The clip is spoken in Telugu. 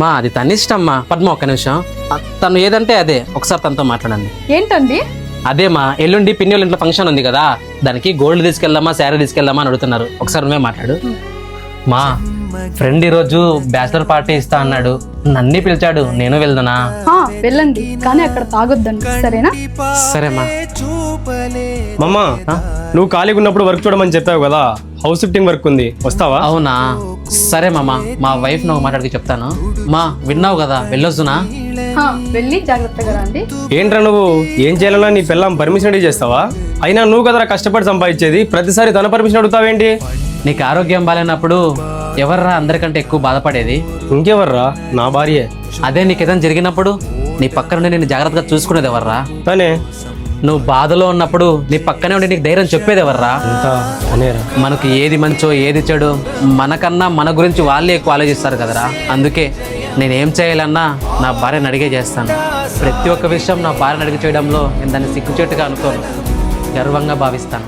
మా అది తన ఇష్టం మా. పద్మ ఒక్క నిమిషం. తను ఏదంటే అదే, ఒకసారి తనతో మాట్లాడండి. ఏంటండి? అదే మా, ఎల్లుండి పిన్ని వాళ్ళ ఇంట్లో ఫంక్షన్ ఉంది కదా, దానికి గోల్డ్ తీసుకెళ్దామా శారీ తీసుకెళ్దామా అని అడుగుతున్నారు. ఒకసారి నువ్వే మాట్లాడు. మా ఫ్రెండ్ ఈరోజు బ్యాచిలర్ పార్టీ ఇస్తా అన్నాడు, నన్ను పిలిచాడు, నేను వెళ్దానా? వెళ్ళండి, కానీ అక్కడ తాగొద్దండి, సరేనా? సరేమ్మా. మమ్మా, నువ్వు ఖాళీగా ఉన్నప్పుడు వర్క్ చూడమని చెప్పావు కదా, హౌస్ షిఫ్టింగ్ వర్క్ ఉంది, వస్తావా? అవునా, సరే మామ, మా వైఫ్ నువ్వు మాట్లాడికి చెప్తాను. మా విన్నావు కదా, వెళ్ళొద్దునా? వెళ్ళి జాగ్రత్తగా రండి. ఏంట్రా నువ్వు, ఏం చేయాలన్నా నీ పిల్లం పర్మిషన్ అడిగి చేస్తావా? అయినా నువ్వు కదరా కష్టపడి సంపాదించేది, ప్రతిసారి తన పర్మిషన్ అడుగుతావేంటి? నీకు ఆరోగ్యం బాగాలేనప్పుడు ఎవర్రా అందరికంటే ఎక్కువ బాధపడేది? ఇంకెవర్రా, నా భార్యే. అదే నీకు ఏదైనా జరిగినప్పుడు నీ పక్కన ఉండి నేను జాగ్రత్తగా చూసుకునేది ఎవర్రా? తనే. నువ్వు బాధలో ఉన్నప్పుడు నీ పక్కనే ఉండి నీకు ధైర్యం చెప్పేది ఎవర్రా? తనేరా. మనకు ఏది మంచో ఏది చెడు మనకన్నా మన గురించి వాళ్ళే ఎక్కువ ఆలోచిస్తారు కదరా. అందుకే నేనేం చేయాలన్నా నా భార్యను అడిగే చేస్తాను. ప్రతి ఒక్క విషయం నా భార్యను అడిగి చేయడంలో నేను దాన్ని సిగ్గుచేటుగా అనుకోను, గర్వంగా భావిస్తాను.